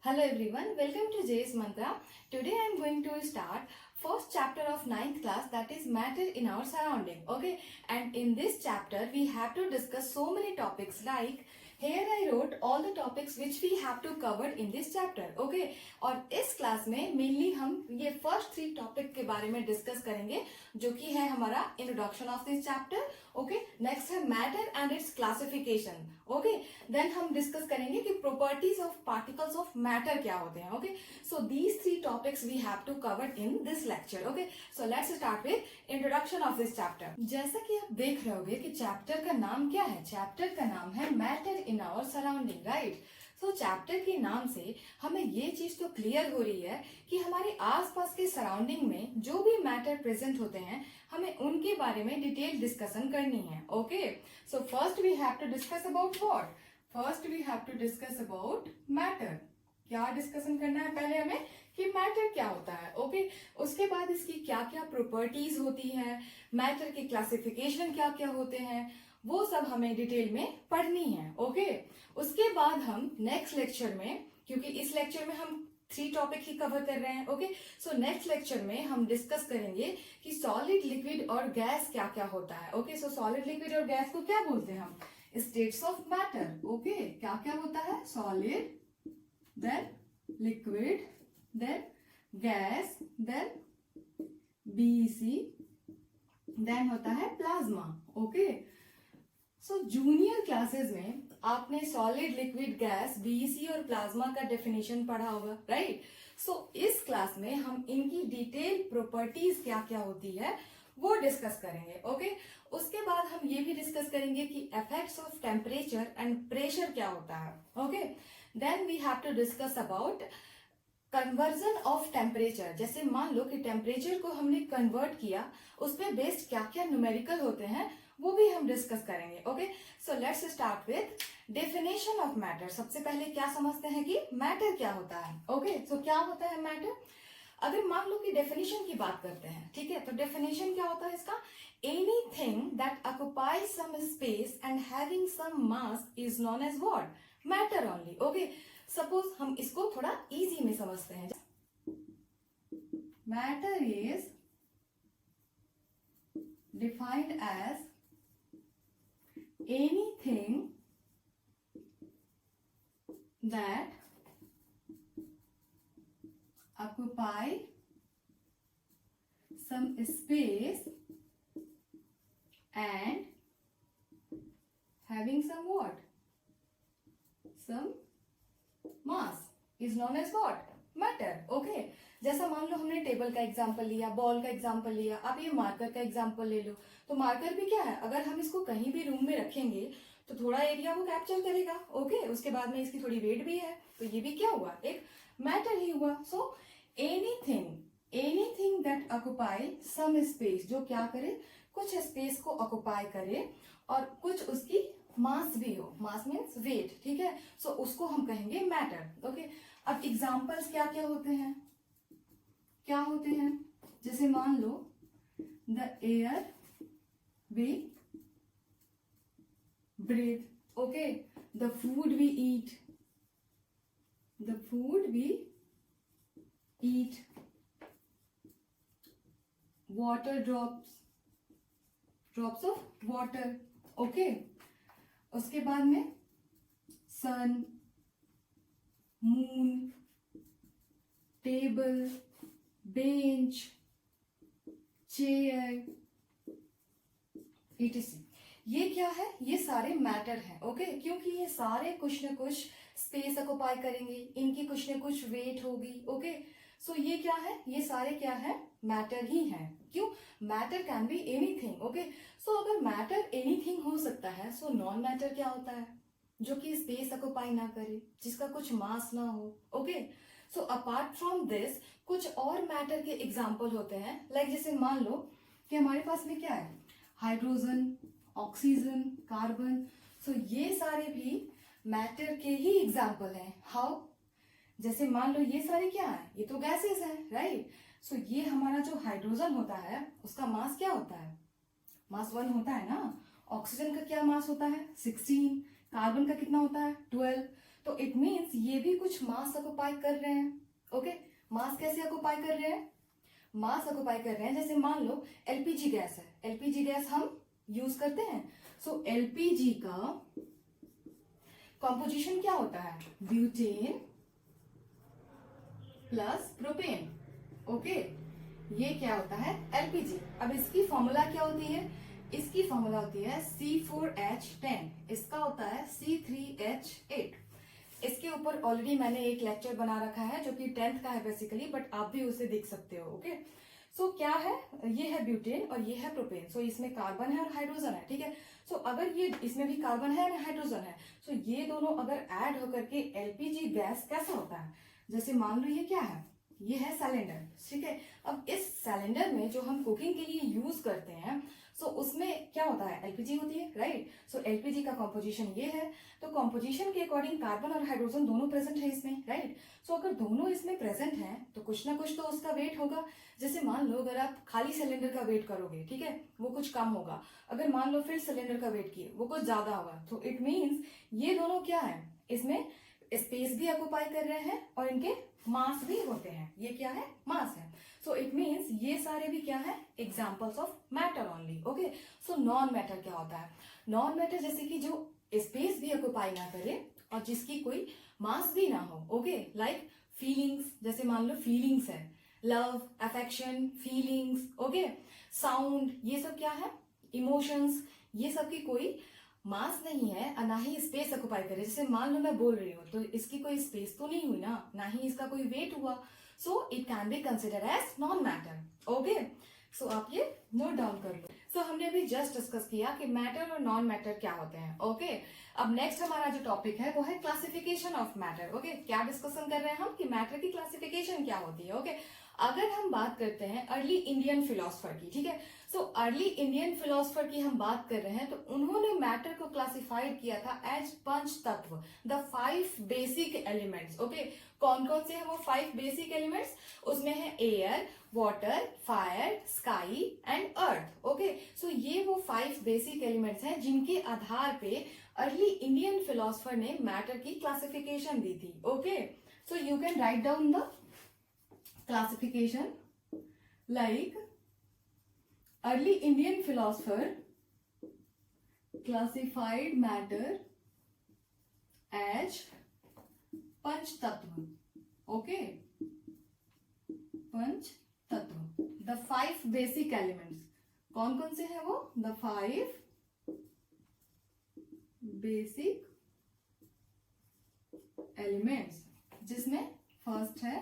Hello everyone, welcome to Jay's Mantra. Today I am going to start first chapter of 9th class, that is matter in our surrounding. Okay, and in this chapter we have to discuss so many topics like here I wrote all the topics which we have to cover in this chapter. Okay, और इस class में mainly हम ये first 3 topic के बारे में discuss करेंगे जो कि है हमारा introduction of this chapter. Okay, next है matter and its classification. Okay, then हम डिस्कस करेंगे कि properties of particles of matter क्या होते हैं. Okay, so these 3 topics we have to cover in this lecture. Okay, so let's start with introduction of this chapter. जैसा कि आप देख रहे होगे कि चैप्टर का नाम क्या है. चैप्टर का नाम है matter in our surrounding, right. तो चैप्टर के नाम से हमें ये चीज तो क्लियर हो रही है कि हमारे आसपास के सराउंडिंग में जो भी मैटर प्रेजेंट होते हैं हमें उनके बारे में डिटेल डिस्कशन करनी है. Okay, so first we have to discuss about what. First we have to discuss about matter. क्या डिस्कशन करना है पहले हमें कि मैटर क्या होता है. ओके, उसके बाद इसकी क्या क्या प्रॉपर्टीज होती है, मैटर के क्लासिफिकेशन क्या क्या होते हैं, वो सब हमें डिटेल में पढ़नी है. ओके, उसके बाद हम नेक्स्ट लेक्चर में, क्योंकि इस लेक्चर में हम 3 टॉपिक ही कवर कर रहे हैं. ओके, सो नेक्स्ट लेक्चर में हम डिस्कस करेंगे कि सॉलिड, लिक्विड और गैस क्या क्या होता है. ओके, सो सॉलिड, लिक्विड और गैस को क्या बोलते हैं हम? States of matter. ओके, क्या क्या होता है? Solid, then liquid, then gas, then BC, then होता है plasma. Okay, so junior classes में आपने सॉलिड, लिक्विड, गैस, बीईसी और प्लाज्मा का डेफिनेशन पढ़ा होगा, राइट. सो इस क्लास में हम इनकी डिटेल प्रॉपर्टीज क्या क्या होती है वो डिस्कस करेंगे. ओके, उसके बाद हम ये भी डिस्कस करेंगे कि effects of temperature and pressure क्या होता है. Okay, then we have to discuss about conversion of temperature. जैसे मान लो कि टेम्परेचर को हमने कन्वर्ट किया, उस पर बेस्ड क्या क्या न्यूमेरिकल होते हैं वो भी हम डिस्कस करेंगे. Okay, so let's start with definition of matter. सबसे पहले क्या समझते हैं कि मैटर क्या होता है. ओके, सो क्या होता है मैटर. अगर मान लो कि डेफिनेशन की बात करते हैं, ठीक है, तो डेफिनेशन क्या होता है इसका? Anything that occupies some space and having some mass is known as what? Matter only. Okay, suppose हम इसको थोड़ा इजी में समझते हैं. Matter is defined as anything that occupy some space and having some what? Some mass is known as what? Matter. Okay, जैसा मान लो हमने table का एग्जांपल लिया, बॉल का एग्जांपल लिया, आप ये मार्कर का एग्जांपल ले लो. तो मार्कर भी क्या है, अगर हम इसको कहीं भी रूम में रखेंगे तो थोड़ा एरिया वो कैप्चर करेगा. ओके, उसके बाद में इसकी थोड़ी वेट भी है, तो ये भी क्या हुआ? एक मैटर ही हुआ. So anything that occupy some space, जो क्या करे, कुछ स्पेस को ऑक्युपाई करे और कुछ उसकी मास भी हो. मास मीन्स वेट, ठीक है. सो उसको हम कहेंगे मैटर. ओके, अब एग्जाम्पल्स क्या क्या होते हैं? क्या होते हैं? जैसे मान लो the air we breathe. Okay, the food we eat. The food we eat. Water drops. Drops of water. Okay. उसके बाद में sun, moon, table, bench, chair, etc. ये क्या है? ये सारे मैटर हैं. ओके, क्योंकि ये सारे कुछ न कुछ स्पेस ऑक्युपाई करेंगे, इनकी कुछ न कुछ वेट होगी. ओके, सो ये क्या है? ये सारे क्या है? मैटर ही हैं. क्यों? Matter can be anything. Okay, so अगर मैटर एनीथिंग हो सकता है, सो नॉन मैटर क्या होता है? जो कि स्पेस ऑक्युपाई ना करे, जिसका कुछ मास ना हो. Okay, so apart from this कुछ और मैटर के एग्जाम्पल होते हैं. लाइक जैसे मान लो कि हमारे पास में क्या है? Hydrogen, oxygen, carbon. सो ये सारे भी मैटर के ही एग्जाम्पल हैं. हाउ? जैसे मान लो ये सारे क्या है? ये तो गैसेस हैं, राइट. सो ये हमारा जो हाइड्रोजन होता है उसका मास क्या होता है? मास 1 होता है ना. ऑक्सीजन का क्या मास होता है? 16. कार्बन का कितना होता है? 12. तो इट मीन्स ये भी कुछ मास ऑक्युपाई कर रहे हैं। ओके, मास कैसे ऑक्युपाई कर रहे हैं? मास ऑक्युपाई कर रहे हैं, जैसे मान लो एलपीजी गैस है, एलपीजी गैस हम यूज करते हैं। सो एलपीजी का कॉम्पोजिशन क्या होता है? Butane plus propane. ओके, ये क्या होता है? एलपीजी। अब इसकी फॉर्मूला क्या होती है? इसकी फॉर्मूला होती है C4H10, इसका होता है C3H8। इसके ऊपर ऑलरेडी मैंने एक लेक्चर बना रखा है जो कि 10th का है बेसिकली, बट आप भी उसे देख सकते हो। ओके, सो क्या है? ये है ब्यूटेन और ये है प्रोपेन। सो इसमें कार्बन है और हाइड्रोजन है, ठीक है। सो अगर ये इसमें भी कार्बन है और हाइड्रोजन है, सो ये दोनों अगर ऐड होकर के एलपीजी गैस कैसा होता है? जैसे मान लो ये क्या है? ये है सिलेंडर, ठीक है। अब इस सिलेंडर में जो हम कुकिंग के लिए यूज करते हैं, सो उसमें क्या होता है? एलपीजी होती है, राइट। सो एलपीजी का कॉम्पोजिशन ये है, तो कॉम्पोजिशन के अकॉर्डिंग कार्बन और हाइड्रोजन दोनों प्रेजेंट है इसमें, राइट। सो अगर दोनों इसमें प्रेजेंट है तो कुछ ना कुछ तो उसका वेट होगा। जैसे मान लो अगर आप खाली सिलेंडर का वेट करोगे, ठीक है, वो कुछ कम होगा। अगर मान लो फिर सिलेंडर का वेट किए, वो कुछ ज्यादा होगा। तो इट मीन्स ये दोनों क्या है? इसमें स्पेस भी ऑक्युपाई कर रहे हैं और इनके मास भी होते हैं। ये क्या है? मास है। सो इट मीन्स ये सारे भी क्या है? Examples of matter only. Okay, so non matter क्या होता है? नॉन मैटर जैसे कि जो स्पेस भी ऑक्युपाई ना करे और जिसकी कोई मास भी ना हो। ओके, लाइक फीलिंग्स, जैसे मान लो फीलिंग्स है, love, affection, feelings. Okay, sound, ये सब क्या है? इमोशंस। ये सब की कोई मास नहीं है और ना ही स्पेस ऑक्युपाई करे। जैसे मान लो मैं बोल रही हूँ तो इसकी कोई स्पेस तो नहीं हुई ना ही इसका कोई वेट हुआ। So it can be consider as non matter. Okay, so आप ये नोट डाउन कर लो। सो हमने अभी जस्ट डिस्कस किया कि मैटर और नॉन मैटर क्या होते हैं। ओके, अब नेक्स्ट हमारा जो टॉपिक है वो है क्लासिफिकेशन ऑफ मैटर। ओके, क्या डिस्कशन कर रहे हैं हम कि मैटर की क्लासिफिकेशन क्या होती है। ओके, अगर हम बात करते हैं अर्ली इंडियन फिलोसफर की, ठीक है, सो अर्ली इंडियन फिलोसफर की हम बात कर रहे हैं, तो उन्होंने मैटर को क्लासिफाइड किया था एज पंच तत्व, द 5 बेसिक एलिमेंट्स। ओके, कौन कौन से हैं वो 5 बेसिक एलिमेंट्स? उसमें है air, water, fire, sky and earth. Okay, so ये वो 5 बेसिक एलिमेंट्स हैं जिनके आधार पे अर्ली इंडियन फिलोसफर ने मैटर की क्लासिफिकेशन दी थी। Okay, so you can write down the classification like early Indian philosopher classified matter as panch tatva. Okay, पंच तत्व, द 5 बेसिक एलिमेंट्स। कौन कौन से हैं वो? द 5 बेसिक एलिमेंट्स, जिसमें फर्स्ट है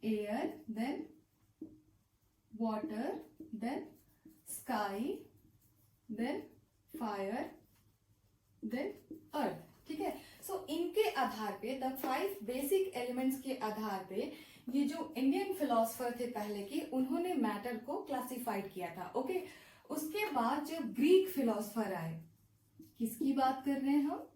air, then water, then sky, then fire, then earth। ठीक है, सो इनके आधार पे द 5 बेसिक एलिमेंट्स के आधार पे ये जो इंडियन फिलोसफर थे पहले के, उन्होंने मैटर को क्लासिफाइड किया था। ओके, उसके बाद जब ग्रीक फिलोसफर आए, किसकी बात कर रहे हैं हम?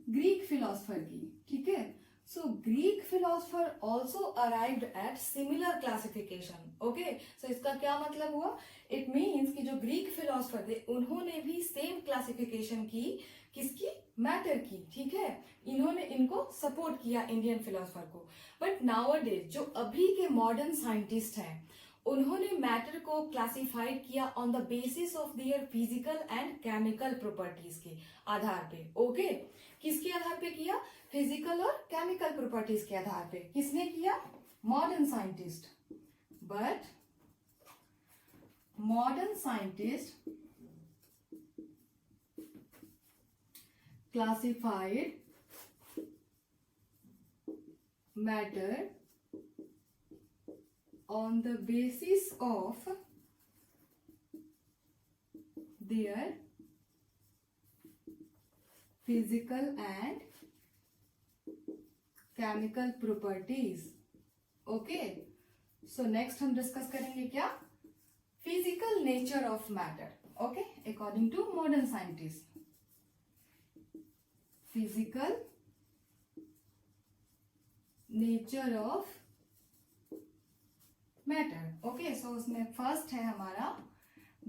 ग्रीक फिलोसफर की, ठीक है। So Greek philosopher also arrived at similar classification. Okay, so इसका क्या मतलब हुआ? It means कि जो Greek philosopher थे उन्होंने भी same classification की, किसकी? मैटर की, ठीक है। इन्होंने इनको सपोर्ट किया इंडियन फिलोसफर को। बट नाउअडेज जो अभी के मॉडर्न साइंटिस्ट हैं, उन्होंने मैटर को क्लासिफाइड किया on the basis of their physical and chemical properties के आधार पे। ओके, किसके आधार पे किया? फिजिकल और केमिकल प्रॉपर्टीज के आधार पे। किसने किया? Modern scientist. But modern scientist classified matter on the basis of their physical and chemical properties. Okay, so next हम डिस्कस करेंगे क्या? Physical nature of matter. Okay, according to modern scientist, physical nature of matter. Okay, so उसमें first है हमारा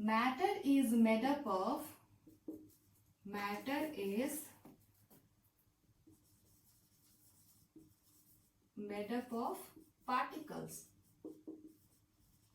matter is made up of, matter is made up of particles,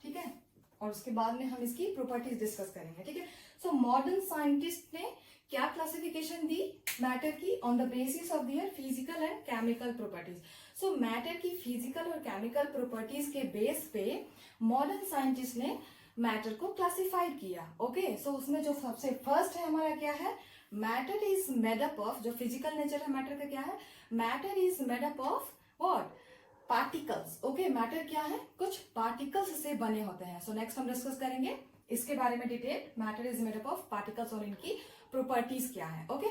ठीक है, और उसके बाद में हम इसकी प्रॉपर्टीज डिस्कस करेंगे, ठीक है। सो मॉडर्न साइंटिस्ट ने क्या क्लासिफिकेशन दी मैटर की, on the basis of their physical and chemical properties. So matter की फिजिकल और केमिकल प्रॉपर्टीज के बेस पे मॉडर्न साइंटिस्ट ने मैटर को क्लासिफाइड किया, ओके। सो उसमें जो सबसे फर्स्ट है हमारा क्या है, matter is made up of, जो फिजिकल नेचर है मैटर का क्या है, matter is made up of what, particles, okay. Matter क्या है, कुछ पार्टिकल्स से बने होते हैं। सो नेक्स्ट हम डिस्कस करेंगे इसके बारे में detail, matter is made up of particles और इनकी प्रॉपर्टीज क्या है, ओके।